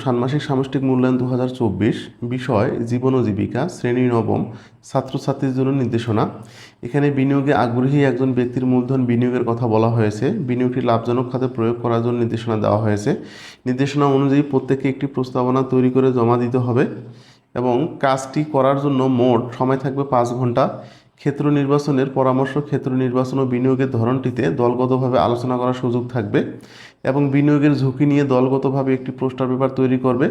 ষান্মাসিক সামষ্টিক মূল্যায়ন 2024, বিষয় জীবন ও জীবিকা, শ্রেণী নবম, ছাত্রছাত্রীর জন্য নির্দেশনা। এখানে বিনিয়োগে আগ্রহী একজন ব্যক্তির মূলধন বিনিয়োগের কথা বলা হয়েছে। বিনিয়োগটি লাভজনক খাতে প্রয়োগ করার জন্য নির্দেশনা দেওয়া হয়েছে। নির্দেশনা অনুযায়ী প্রত্যেককে একটি প্রস্তাবনা তৈরি করে জমা দিতে হবে এবং কাজটি করার জন্য মোট সময় থাকবে 5 ঘন্টা। ক্ষেত্র নির্বাচনের পরামর্শ, ক্ষেত্র নির্বাচন ও বিনিয়োগের ধরনটিতে দলগতভাবে আলোচনা করার সুযোগ থাকবে এবং বিনিয়োগের ঝুঁকি নিয়ে দলগতভাবে একটি পোস্টার পেপার তৈরি করবে।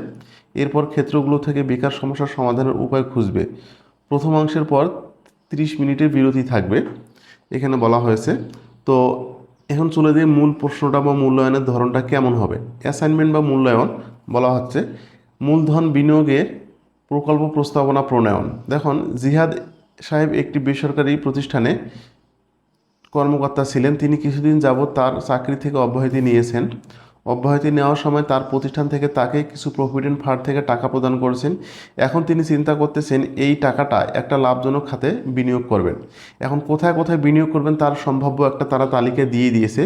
এরপর ক্ষেত্রগুলো থেকে বেকার সমস্যার সমাধানের উপায় খুঁজবে। প্রথম অংশের পর 30 মিনিটের বিরতি থাকবে এখানে বলা হয়েছে। তো এখন চলে দিয়ে মূল প্রশ্নটা বা মূল্যায়নের ধরনটা কেমন হবে। অ্যাসাইনমেন্ট বা মূল্যায়ন বলা হচ্ছে মূলধন বিনিয়োগের প্রকল্প প্রস্তাবনা প্রণয়ন। দেখুন, জিহাদ সাহেব একটি বেসরকারি প্রতিষ্ঠানে কর্মকর্তা ছিলেন। তিনি কিছুদিন যাবৎ তার চাকরি থেকে অব্যাহতি নিয়েছেন। অব্যাহতি নেওয়ার সময় তার প্রতিষ্ঠান থেকে তাকে কিছু প্রভিডেন্ট ফান্ড থেকে টাকা প্রদান করেছেন। এখন তিনি চিন্তা করতেছেন এই টাকাটা একটা লাভজনক খাতে বিনিয়োগ করবেন। এখন কোথায় কোথায় বিনিয়োগ করবেন তার সম্ভাব্য একটা তারা তালিকা দিয়ে দিয়েছে।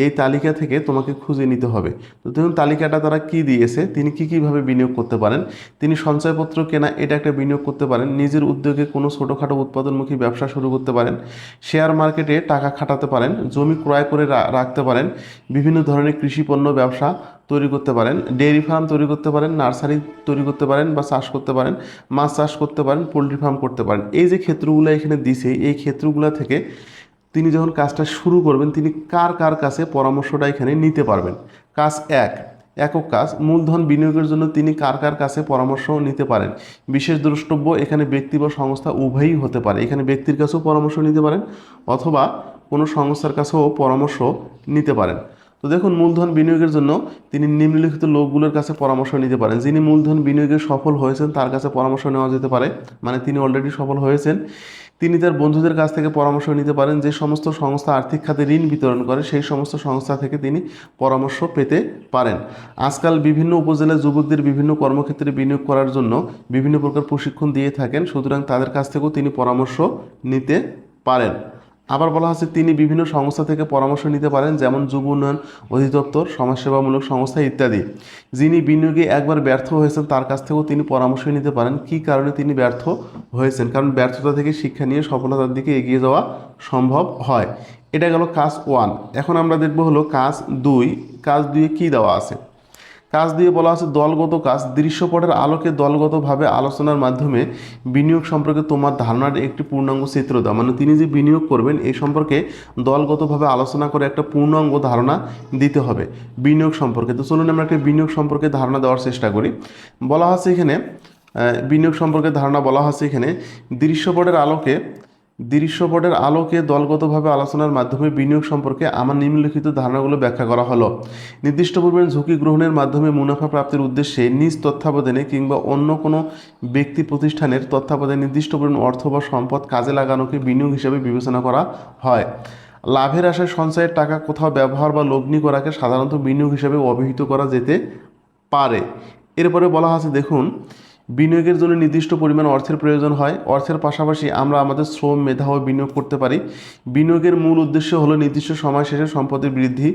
এই তালিকা থেকে তোমাকে খুঁজে নিতে হবে। তো দেখুন তালিকাটা তারা কি দিয়েছে, তিনি কীভাবে বিনিয়োগ করতে পারেন। তিনি সঞ্চয়পত্র কেনা, এটা একটা বিনিয়োগ করতে পারেন। নিজের উদ্যোগে কোনো ছোটোখাটো উৎপাদনমুখী ব্যবসা শুরু করতে পারেন। শেয়ার মার্কেটে টাকা খাটাতে পারেন। জমি ক্রয় করে রাখতে পারেন। বিভিন্ন ধরনের কৃষি পণ্য ব্যবসা তৈরি করতে পারেন। ডেয়ারি ফার্ম তৈরি করতে পারেন, নার্সারি তৈরি করতে পারেন বা চাষ করতে পারেন, মাছ চাষ করতে পারেন, পোলট্রি ফার্ম করতে পারেন। এই যে ক্ষেত্রগুলো এখানে দিছে, এই ক্ষেত্রগুলো থেকে তিনি যখন কাজটা শুরু করবেন তিনি কার কার কাছে পরামর্শটা এখানে নিতে পারবেন। কাজ একক কাজ, মূলধন বিনিয়োগের জন্য তিনি কার কার কাছে পরামর্শ নিতে পারেন। বিশেষ দ্রষ্টব্য, এখানে ব্যক্তি বা সংস্থা উভয়ই হতে পারে। এখানে ব্যক্তির কাছেও পরামর্শ নিতে পারেন অথবা কোনো সংস্থার কাছেও পরামর্শ নিতে পারেন। তো দেখুন, মূলধন বিনিয়োগের জন্য তিনি নিম্নলিখিত লোকগুলোর কাছে পরামর্শ নিতে পারেন। যিনি মূলধন বিনিয়োগে সফল হয়েছেন তার কাছে পরামর্শ নেওয়া যেতে পারে, মানে তিনি অলরেডি সফল হয়েছেন। তিনি তার বন্ধুদের কাছ থেকে পরামর্শ নিতে পারেন। যে সমস্ত সংস্থা আর্থিক খাতে ঋণ বিতরণ করে সেই সমস্ত সংস্থা থেকে তিনি পরামর্শ পেতে পারেন। আজকাল বিভিন্ন উপজেলায় যুবকদের বিভিন্ন কর্মক্ষেত্রে বিনিয়োগ করার জন্য বিভিন্ন প্রকার প্রশিক্ষণ দিয়ে থাকেন, সুতরাং তাদের কাছ থেকেও তিনি পরামর্শ নিতে পারেন। আবার বলা হচ্ছে তিনি বিভিন্ন সংস্থা থেকে পরামর্শ নিতে পারেন, যেমন যুব উন্নয়ন অধিদপ্তর, সমাজসেবামূলক সংস্থা ইত্যাদি। যিনি বিনিয়োগে একবার ব্যর্থ হয়েছেন তার কাছ থেকেও তিনি পরামর্শ নিতে পারেন কী কারণে তিনি ব্যর্থ হয়েছেন, কারণ ব্যর্থতা থেকে শিক্ষা নিয়ে সফলতার দিকে এগিয়ে যাওয়া সম্ভব হয়। এটা গেল কাজ 1। এখন আমরা দেখব হলো কাজ 2। কাজ 2 কী দেওয়া আছে। কাজ দিয়ে বলা আছে দলগত কাজ। দৃশ্যপটের আলোকে দলগতভাবে আলোচনার মাধ্যমে বিনিয়োগ সম্পর্কে তোমার ধারণার একটি পূর্ণাঙ্গ চিত্র দাও। মানে তিনি যে বিনিয়োগ করবেন এই সম্পর্কে দলগতভাবে আলোচনা করে একটা পূর্ণাঙ্গ ধারণা দিতে হবে বিনিয়োগ সম্পর্কে। তো চলুন আমরা একটা বিনিয়োগ সম্পর্কে ধারণা দেওয়ার চেষ্টা করি। বলা হচ্ছে এখানে বিনিয়োগ সম্পর্কে ধারণা বলা হচ্ছে এখানে দৃশ্যপটের আলোকে দলগতভাবে আলোচনার মাধ্যমে বিনিয়োগ সম্পর্কে আমার নিম্নলিখিত ধারণাগুলো ব্যাখ্যা করা হলো। নির্দিষ্ট পরিমাণ ঝুঁকি গ্রহণের মাধ্যমে মুনাফা প্রাপ্তির উদ্দেশ্যে নিজ তত্ত্বাবধানে কিংবা অন্য কোনো ব্যক্তি প্রতিষ্ঠানের তত্ত্বাবধানে নির্দিষ্ট পরিমাণ অর্থ বা সম্পদ কাজে লাগানোকে বিনিয়োগ হিসেবে বিবেচনা করা হয়। লাভের আশায় সঞ্চয়ের টাকা কোথাও ব্যবহার বা লগ্নি করাকে সাধারণত বিনিয়োগ হিসেবে অভিহিত করা যেতে পারে। এরপরে বলা আছে দেখুন, বিনিয়োগের জন্য নির্দিষ্ট পরিমাণ অর্থের প্রয়োজন হয়। অর্থের পাশাপাশি আমরা আমাদের শ্রম, মেধাও বিনিয়োগ করতে পারি। বিনিয়োগের মূল উদ্দেশ্য হলো নির্দিষ্ট সময় শেষে সম্পদের বৃদ্ধি।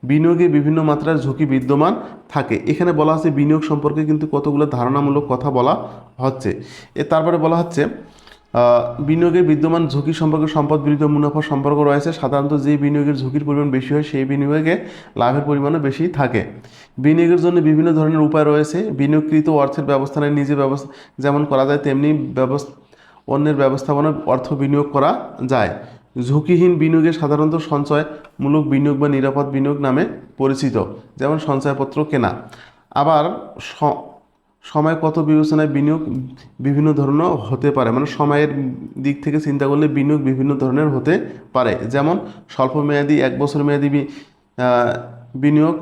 বিনিয়োগে বিভিন্ন মাত্রার ঝুঁকি বিদ্যমান থাকে। এখানে বলা আছে বিনিয়োগ সম্পর্কে কিন্তু কতগুলো ধারণামূলক কথা বলা হচ্ছে। তারপরে বলা হচ্ছে বিনিয়োগের বিদ্যমান ঝুঁকি সম্পর্কে সম্পদ বৃদ্ধি মুনাফার সম্পর্ক রয়েছে। সাধারণত যে বিনিয়োগের ঝুঁকির পরিমাণ বেশি হয় সেই বিনিয়োগে লাভের পরিমাণও বেশি থাকে। বিনিয়োগের জন্য বিভিন্ন ধরনের উপায় রয়েছে। বিনিয়োগকৃত অর্থের ব্যবস্থাপনায় নিজে যেমন করা যায় তেমনি অন্যের ব্যবস্থাপনায় অর্থ বিনিয়োগ করা যায়। ঝুঁকিহীন বিনিয়োগে সাধারণত সঞ্চয়মূলক বিনিয়োগ বা নিরাপদ বিনিয়োগ নামে পরিচিত, যেমন সঞ্চয়পত্র কেনা। আবার সময় কত বিবেচনায় বিনিয়োগ বিভিন্ন ধরনের হতে পারে, মানে সময়ের দিক থেকে চিন্তা করলে বিনিয়োগ বিভিন্ন ধরনের হতে পারে, যেমন স্বল্পমেয়াদী 1 বছর মেয়াদী বিনিয়োগ,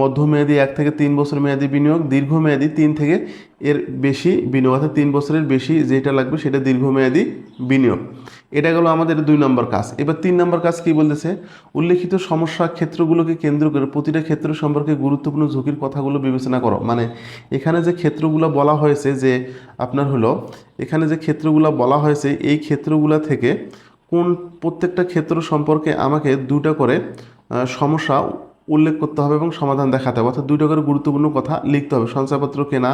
মধ্যমেয়াদী 1 থেকে 3 বছর মেয়াদী বিনিয়োগ, দীর্ঘমেয়াদী 3 থেকে এর বেশি বিনিয়োগ, অর্থাৎ 3 বছরের বেশি যেটা লাগবে সেটা দীর্ঘমেয়াদী বিনিয়োগ। এটা গেল আমাদের 2 নম্বর কাজ। এবার 3 নম্বর কাজ কি বলতেছে, উল্লেখিত সমস্যা ক্ষেত্রগুলোকে কেন্দ্র করে প্রতিটা ক্ষেত্র সম্পর্কে গুরুত্বপূর্ণ ঝুঁকির কথাগুলো বিবেচনা করো। মানে এখানে যে ক্ষেত্রগুলো বলা হয়েছে যে আপনার হলো এখানে যে ক্ষেত্রগুলো বলা হয়েছে এই ক্ষেত্রগুলো থেকে প্রত্যেকটা ক্ষেত্র সম্পর্কে আমাকে 2টা করে সমস্যা উল্লেখ করতে হবে এবং সমাধান দেখাতে হবে, অর্থাৎ 2টা করে গুরুত্বপূর্ণ কথা লিখতে হবে। সঞ্চয়পত্র কেনা,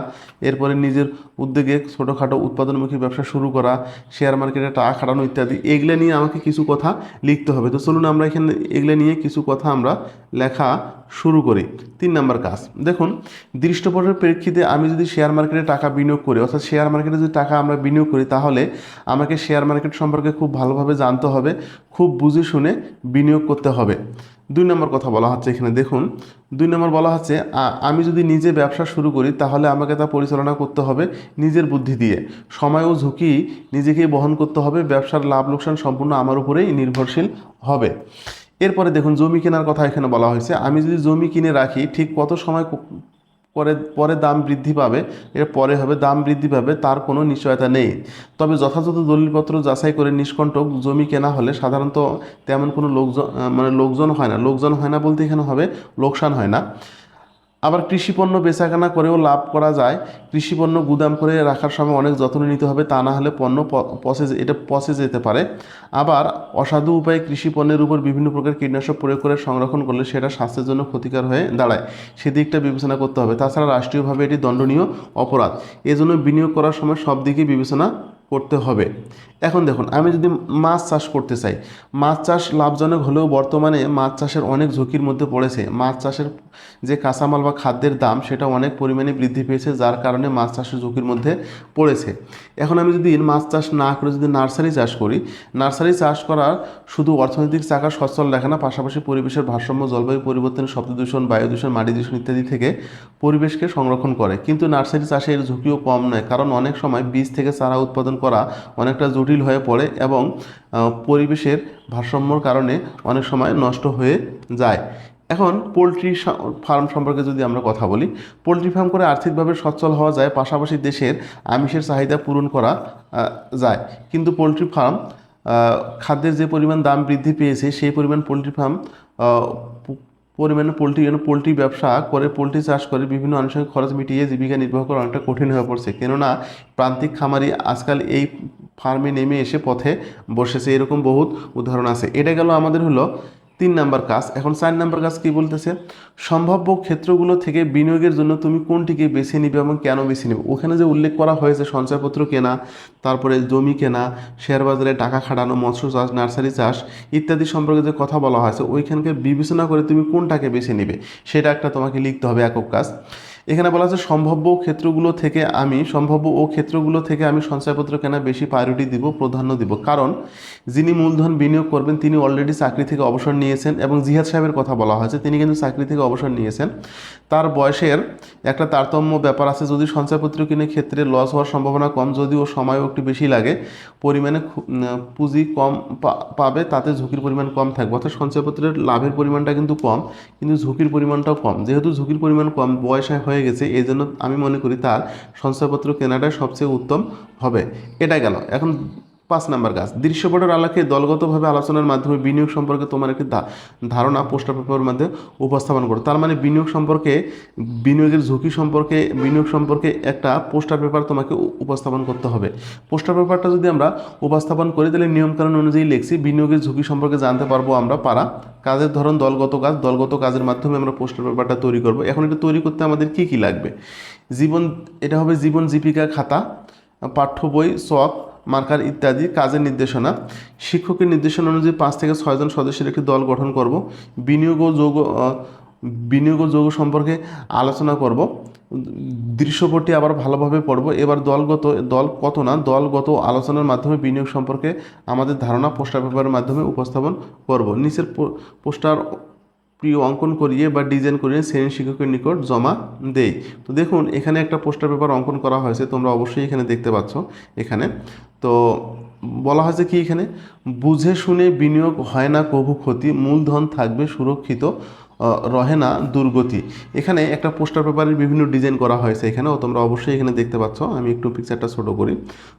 এরপরে নিজের উদ্যোগে ছোটোখাটো উৎপাদনমুখী ব্যবসা শুরু করা, শেয়ার মার্কেটে টাকা খাটানো ইত্যাদি, এগুলো নিয়ে আমাকে কিছু কথা লিখতে হবে। তো চলুন আমরা এখানে এগুলো নিয়ে কিছু কথা আমরা লেখা শুরু করি। 3 নম্বর কাজ, দেখুন দৃশ্যপটের প্রেক্ষিতে আমি যদি শেয়ার মার্কেটে টাকা বিনিয়োগ করি, অর্থাৎ শেয়ার মার্কেটে যদি টাকা আমরা বিনিয়োগ করি, তাহলে আমাকে শেয়ার মার্কেট সম্পর্কে খুব ভালোভাবে জানতে হবে, খুব বুঝে শুনে বিনিয়োগ করতে হবে। 2 নম্বর কথা বলা হচ্ছে এখানে, দেখুন 2 নম্বর বলা হচ্ছে আমি যদি নিজে ব্যবসা শুরু করি তাহলে আমাকে তা পরিচালনা করতে হবে নিজের বুদ্ধি দিয়ে, সময় ও ঝুঁকি নিজেকেই বহন করতে হবে, ব্যবসার লাভ লোকসান সম্পূর্ণ আমার উপরেই নির্ভরশীল হবে। এরপরে দেখুন জমি কেনার কথা এখানে বলা হয়েছে, আমি যদি জমি কিনে রাখি ঠিক কত সময় পরে পরে দাম বৃদ্ধি পাবে, এর পরে হবে দাম বৃদ্ধি পাবে তার কোনো নিশ্চয়তা নেই। তবে যথাযথ দলিলপত্র যাচাই করে নিষ্কণ্টক জমি কেনা হলে সাধারণত তেমন কোনো লোকজন হয় না, লোকজন হয় না বলতে এখানে হবে লোকসান হয় না। আবার কৃষিপণ্য বেচাকেনা করেও লাভ করা যায়। কৃষিপণ্য গুদাম করে রাখার সময় অনেক যত্ন নিতে হবে, তা না হলে পণ্য পচে যেতে পারে। আবার অসাধু উপায়ে কৃষিপণ্যের উপর বিভিন্ন প্রকার কীটনাশক প্রয়োগ করে সংরক্ষণ করলে সেটা স্বাস্থ্যের জন্য ক্ষতিকর হয়ে দাঁড়ায়, সেদিকটা বিবেচনা করতে হবে। তাছাড়া রাষ্ট্রীয়ভাবে এটি দণ্ডনীয় অপরাধ, এজন্য বিনিয়োগ করার সময় সব দিকে বিবেচনা করতে হবে। এখন দেখুন আমি যদি মাছ চাষ করতে চাই, মাছ চাষ লাভজনক হলেও বর্তমানে মাছ চাষের অনেক ঝুঁকির মধ্যে পড়েছে। মাছ চাষের যে কাঁচামাল বা খাদ্যের দাম সেটা অনেক পরিমাণে বৃদ্ধি পেয়েছে, যার কারণে মাছ চাষের ঝুঁকির মধ্যে পড়েছে। এখন আমি যদি মাছ চাষ না করে যদি নার্সারি চাষ করি, নার্সারি চাষ করার শুধু অর্থনৈতিক চাকা সচ্ছল রাখে না, পাশাপাশি পরিবেশের ভারসাম্য, জলবায়ু পরিবর্তন, শব্দ দূষণ, বায়ু দূষণ, মাটি দূষণ ইত্যাদি থেকে পরিবেশকে সংরক্ষণ করে। কিন্তু নার্সারি চাষে এর ঝুঁকিও কম নয়, কারণ অনেক সময় বীজ থেকে চারা উৎপাদন করা অনেকটা জটিল হয়ে পড়ে এবং পরিবেশের ভারসাম্যর কারণে অনেক সময় নষ্ট হয়ে যায়। এখন পোলট্রি ফার্ম সম্পর্কে যদি আমরা কথা বলি, পোলট্রি ফার্ম করে আর্থিকভাবে সচ্ছল হওয়া যায়, পাশাপাশি দেশের আমিষের চাহিদা পূরণ করা যায়। কিন্তু পোলট্রি ফার্ম খাদ্যের যে পরিমাণ দাম বৃদ্ধি পেয়েছে সেই পরিমাণ পোলট্রি ফার্ম পোলট্রি ব্যবসা করে, পোলট্রি চাষ করে বিভিন্ন আনুষঙ্গিক খরচ মিটিয়ে জীবিকা নির্বাহ করা অনেকটা কঠিন হয়ে পড়ছে, কেননা প্রান্তিক খামারি আজকাল এই ফার্মে নেমে এসে পথে বসেছে, এরকম বহুত উদাহরণ আছে। এটা গেল আমাদের হলো 3 নাম্বার কাজ। এখন 4 নাম্বার কাজ কি বলতেছে, সম্ভাব্য ক্ষেত্রগুলো থেকে বিনিয়োগের জন্য তুমি কোনটিকে বেছে নিবে এবং কেন বেছে নেবে। ওখানে যে উল্লেখ করা হয়েছে সঞ্চয়পত্র কেনা, তারপরে জমি কেনা, শেয়ার বাজারে টাকা খাটানো, মৎস্য চাষ, নার্সারি চাষ ইত্যাদি সম্পর্কে যে কথা বলা হয়েছে, ওইখানকে বিবেচনা করে তুমি কোনটাকে বেছে নিবে সেটা একটা তোমাকে লিখতে হবে একক কাজ। এখানে বলা আছে সম্ভাব্য ও ক্ষেত্রগুলো থেকে আমি সঞ্চয়পত্র কেনা বেশি প্রায়োরিটি দিব, প্রাধান্য দিব। কারণ যিনি মূলধন বিনিয়োগ করবেন তিনি অলরেডি চাকরি থেকে অবসর নিয়েছেন, এবং জিহাদ সাহেবের কথা বলা হয়েছে, তিনি কিন্তু চাকরি থেকে অবসর নিয়েছেন। তার বয়সের একটা তারতম্য ব্যাপার আছে, যদি সঞ্চয়পত্র কিনে ক্ষেত্রে লস হওয়ার সম্ভাবনা কম, যদিও সময়ও একটু বেশি লাগে, পরিমাণে পুঁজি কম পাবে, তাতে ঝুঁকির পরিমাণ কম থাকবে। অর্থাৎ সঞ্চয়পত্রের লাভের পরিমাণটা কিন্তু কম, কিন্তু ঝুঁকির পরিমাণটাও কম। যেহেতু ঝুঁকির পরিমাণ কম, বয়স হয়ে গেছে, এই জন্য আমি মনে করি তার সঞ্চয়পত্র কেনাটাই সবচেয়ে উত্তম হবে। এটা গেল। এখন 5 নাম্বার কাজ, দৃশ্যপটের আলোকে দলগতভাবে আলোচনার মাধ্যমে বিনিয়োগ সম্পর্কে তোমার একটি ধারণা পোস্টার পেপারের মধ্যে উপস্থাপন করো। তার মানে বিনিয়োগের ঝুঁকি সম্পর্কে, বিনিয়োগ সম্পর্কে একটা পোস্টার পেপার তোমাকে উপস্থাপন করতে হবে। পোস্টার পেপারটা যদি আমরা উপস্থাপন করি তাহলে নিয়মকানুন অনুযায়ী লিখছি, বিনিয়োগের ঝুঁকি সম্পর্কে জানতে পারবো আমরা। কাজের ধরন দলগত কাজের মাধ্যমে আমরা পোস্টার পেপারটা তৈরি করব। এখন এটা তৈরি করতে আমাদের কি কি লাগবে, এটা হবে জীবন জীবিকা খাতা, পাঠ্য বই, চক, মার্কার ইত্যাদি, কাজের নির্দেশনা, শিক্ষকের নির্দেশনা অনুযায়ী 5 থেকে 6 জন সদস্যের একটি দল গঠন করব, বিনিয়োগ ও যোগ সম্পর্কে আলোচনা করব, দৃশ্যপটটি আবার ভালোভাবে পড়ব। এবার দলগত আলোচনার মাধ্যমে বিনিয়োগ সম্পর্কে আমাদের ধারণা পোস্টার পেপারের মাধ্যমে উপস্থাপন করব। নিচের পোস্টার প্রিয় অঙ্কন করিয়ে বা ডিজাইন করিয়ে শ্রেণী শিক্ষকের নিকট জমা দেই। তো দেখুন এখানে একটা পোস্টার পেপার অঙ্কন করা হয়েছে, তোমরা অবশ্যই এখানে দেখতে পাচ্ছ। এখানে তো বলা হয়েছে কি, এখানে বুঝে শুনে বিনিয়োগ হয় না কভু ক্ষতি, মূলধন থাকবে সুরক্ষিত, রহে না দুর্গতি। এখানে একটা পোস্টার পেপারের বিভিন্ন ডিজাইন করা হয়েছে, এখানেও তোমরা অবশ্যই এখানে দেখতে পাচ্ছ। আমি একটু পিকচারটা ছোট করি।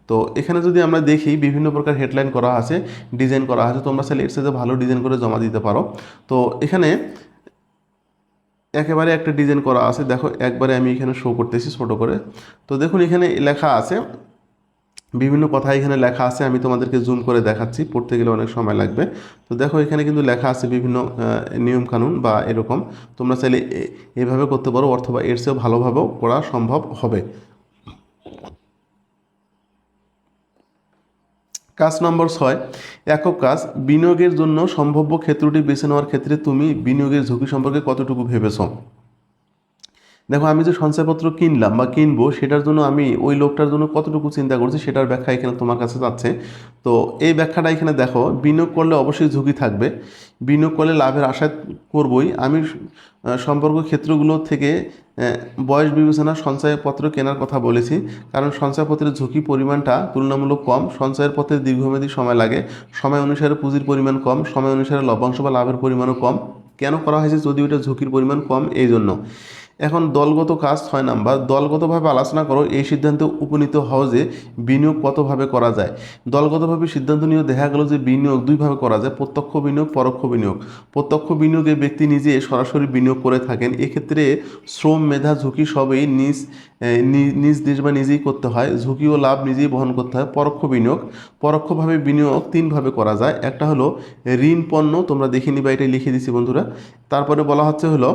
তো এখানে যদি আমরা দেখি বিভিন্ন প্রকার হেডলাইন করা আছে, ডিজাইন করা আছে, তোমরা চাইলে এর সাথে ভালো ডিজাইন করে জমা দিতে পারো। তো এখানে একেবারে একটা ডিজাইন করা আছে, দেখো একবারে আমি এখানে শো করতেছি ছোট করে। তো দেখুন এখানে লেখা আছে বিভিন্ন কথা এখানে লেখা আছে, আমি তোমাদেরকে জুম করে দেখাচ্ছি, পড়তে গেলে অনেক সময় লাগবে। তো দেখো এখানে কিন্তু লেখা আছে বিভিন্ন নিয়মকানুন বা এরকম, তোমরা চাইলে এভাবে করতে পারো অথবা এর চেয়েও ভালোভাবেও করা সম্ভব হবে। কাজ নম্বর 6, একক কাজ। বিনিয়োগের জন্য সম্ভাব্য ক্ষেত্রটি বেছে নেওয়ার ক্ষেত্রে তুমি বিনিয়োগের ঝুঁকি সম্পর্কে কতটুকু ভেবেছো। দেখো আমি যে সঞ্চয়পত্র কিনলাম বা কিনবো সেটার জন্য আমি ওই লোকটার জন্য কতটুকু চিন্তা করছি সেটার ব্যাখ্যা এখানে তোমার কাছে যাচ্ছে। তো এই ব্যাখ্যাটা এখানে দেখো, বিনিয়োগ করলে অবশ্যই ঝুঁকি থাকবে, বিনিয়োগ করলে লাভের আশা করবই। আমি সম্পর্ক ক্ষেত্রগুলো থেকে বয়স বিবেচনা সঞ্চয়পত্র কেনার কথা বলেছি, কারণ সঞ্চয়পত্রের ঝুঁকি পরিমাণটা তুলনামূলক কম, সঞ্চয়ের পথে দীর্ঘমেয়াদী সময় লাগে, সময় অনুসারে পুঁজির পরিমাণ কম, সময় অনুসারে লভ্যাংশ বা লাভের পরিমাণও কম। কেন করা হয়েছে, যদি ওইটা ঝুঁকির পরিমাণ কম এই জন্য। এখন দলগত কাজ 6 নাম্বার, দলগতভাবে আলোচনা করো, এই সিদ্ধান্তে উপনীত হও যে বিনিয়োগ কতভাবে করা যায়। দলগতভাবে সিদ্ধান্ত নিয়ে দেখা গেল যে বিনিয়োগ দুইভাবে করা যায়, প্রত্যক্ষ বিনিয়োগ, পরোক্ষ বিনিয়োগ। প্রত্যক্ষ বিনিয়োগে ব্যক্তি নিজে সরাসরি বিনিয়োগ করে থাকেন, এক্ষেত্রে শ্রম, মেধা, ঝুঁকি সবই নিজ দেশ বা নিজেই করতে হয়, ঝুঁকি ও লাভ নিজেই বহন করতে হয়। পরোক্ষ বিনিয়োগ, পরোক্ষভাবে বিনিয়োগ তিনভাবে করা যায়। একটা হলো ঋণ পণ্য, তোমরা দেখে নিবা, এটা লিখে দিছি বন্ধুরা। তারপরে বলা হলো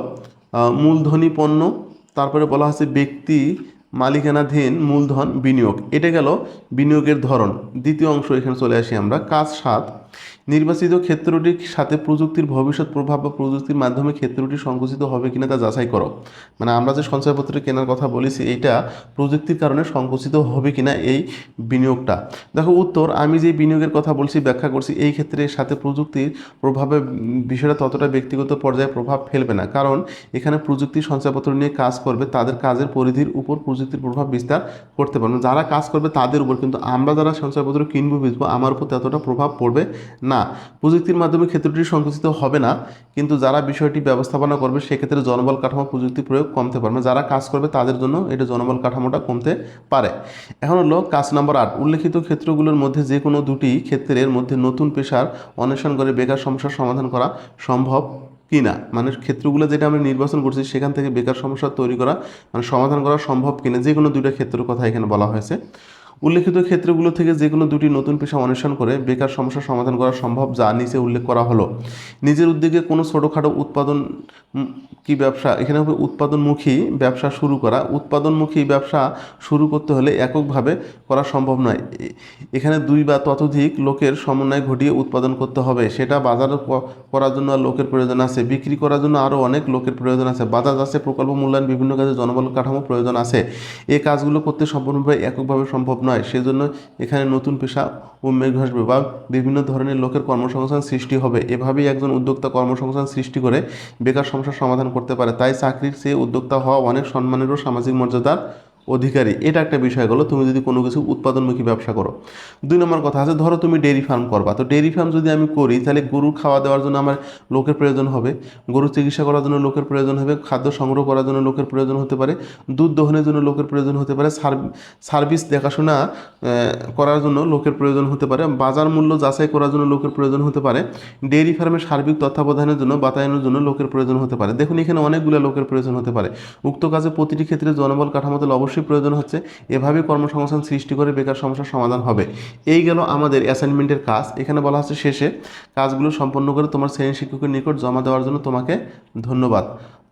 মূলধনী পণ্য, তারপরে বলা হচ্ছে ব্যক্তি মালিকানাধীন মূলধন বিনিয়োগ। এটা গেল বিনিয়োগের ধরন। দ্বিতীয় অংশ এখানে চলে আসি আমরা, কাজ 7, নির্বাচিত ক্ষেত্রটির সাথে প্রযুক্তির ভবিষ্যৎ প্রভাব বা প্রযুক্তির মাধ্যমে ক্ষেত্রটি সংকুচিত হবে কিনা তা যাচাই করো। মানে আমরা যে সঞ্চয়পত্র কেনার কথা বলেছি এইটা প্রযুক্তির কারণে সংকুচিত হবে কিনা এই বিনিয়োগটা। দেখো উত্তর, আমি যে বিনিয়োগের কথা বলছি ব্যাখ্যা করছি, এই ক্ষেত্রে সাথে প্রযুক্তির প্রভাবে বিষয়টা ততটা ব্যক্তিগত পর্যায়ে প্রভাব ফেলবে না, কারণ এখানে প্রযুক্তি সঞ্চয়পত্র নিয়ে কাজ করবে, তাদের কাজের পরিধির উপর প্রযুক্তির প্রভাব বিস্তার করতে পারবে, যারা কাজ করবে তাদের উপর, কিন্তু আমরা যারা সঞ্চয়পত্র কিনবো বেচবো আমার উপর ততটা প্রভাব পড়বে না। প্রযুক্তির মাধ্যমে ক্ষেত্রটি সংকুচিত হবে না, কিন্তু যারা বিষয়টি ব্যবস্থাপনা করবে সেক্ষেত্রে জনবল কাঠামো প্রযুক্তি প্রয়োগ কমতে পারবে, যারা কাজ করবে তাদের জন্য এটা জনবল কাঠামোটা কমতে পারে। এখন হলো কাজ নাম্বার 8, উল্লেখিত ক্ষেত্রগুলোর মধ্যে যে কোনো দুটি ক্ষেত্রের মধ্যে নতুন পেশার অন্বেষণ করে বেকার সমস্যার সমাধান করা সম্ভব কিনা। মানে ক্ষেত্রগুলো যেটা আমরা নির্বাচন করছি সেখান থেকে বেকার সমস্যা তৈরি করা মানে সমাধান করা সম্ভব কিনা, যে কোনো দুইটা ক্ষেত্রের কথা এখানে বলা হয়েছে। উল্লেখিত ক্ষেত্রগুলো থেকে যে কোনো দুটি নতুন পেশা অন্বেষণ করে বেকার সমস্যার সমাধান করা সম্ভব, যা নিচে উল্লেখ করা হলো। নিজের উদ্যোগে কোনো ছোটোখাটো উৎপাদন কি ব্যবসা, এখানে হবে উৎপাদনমুখী ব্যবসা শুরু করা। উৎপাদনমুখী ব্যবসা শুরু করতে হলে এককভাবে করা সম্ভব নয়, এখানে দুই বা ততোধিক লোকের সমন্বয় ঘটিয়ে উৎপাদন করতে হবে, সেটা বাজার করার জন্য লোকের প্রয়োজন আছে, বিক্রি করার জন্য আরও অনেক লোকের প্রয়োজন আছে, বাজার আছে, প্রকল্প মূল্যায়ন, বিভিন্ন কাজে জনবল কাঠামো প্রয়োজন আছে। এই কাজগুলো করতে সম্পূর্ণভাবে এককভাবে সম্ভব নয়, সেজন্য এখানে নতুন পেশা উন্মেষ ঘটবে বা বিভিন্ন ধরনের লোকের কর্মসংস্থান সৃষ্টি হবে। এভাবেই একজন উদ্যোক্তা কর্মসংস্থান সৃষ্টি করে বেকার সমস্যার সমাধান করতে পারে। তাই চাকরির চেয়ে উদ্যোক্তা হওয়া অনেক সম্মানের ও সামাজিক মর্যাদার অধিকারী। এটা একটা বিষয় হলো তুমি যদি কোনো কিছু উৎপাদনমুখী ব্যবসা করো। 2 নম্বর কথা আছে, ধরো তুমি ডেইরি ফার্ম করবা, তো ডেইরি ফার্ম যদি আমি করি তাহলে গরু খাওয়া দেওয়ার জন্য আমার লোকের প্রয়োজন হবে, গরু চিকিৎসা করার জন্য লোকের প্রয়োজন হবে, খাদ্য সংগ্রহ করার জন্য লোকের প্রয়োজন হতে পারে, দুধ দহনের জন্য লোকের প্রয়োজন হতে পারে, সার্ভিস দেখাশোনা করার জন্য লোকের প্রয়োজন হতে পারে, বাজার মূল্য যাচাই করার জন্য লোকের প্রয়োজন হতে পারে, ডেইরি ফার্মের সার্বিক তত্ত্বাবধানের জন্য বাতায়নের জন্য লোকের প্রয়োজন হতে পারে। দেখুন এখানে অনেকগুলো লোকের প্রয়োজন হতে পারে। উক্ত কাজে প্রতিটি ক্ষেত্রে জনবল কাঠামোতে অবশ্যই প্রয়োজন হচ্ছে, এভাবেই কর্মসংস্থান সৃষ্টি করে বেকার সমস্যার সমাধান হবে। এই গেল আমাদের অ্যাসাইনমেন্টের কাজ। এখানে বলা হচ্ছে শেষে কাজগুলো সম্পন্ন করে তোমার শ্রেণী শিক্ষকের নিকট জমা দেওয়ার জন্য তোমাকে ধন্যবাদ।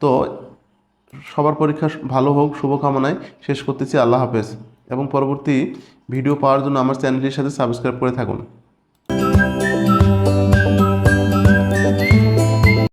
তো সবার পরীক্ষা ভালো হোক শুভকামনায় শেষ করতেছি। আল্লাহ হাফেজ। এবং পরবর্তী ভিডিও পাওয়ার জন্য আমার চ্যানেলটির সাথে সাবস্ক্রাইব করে থাকুন।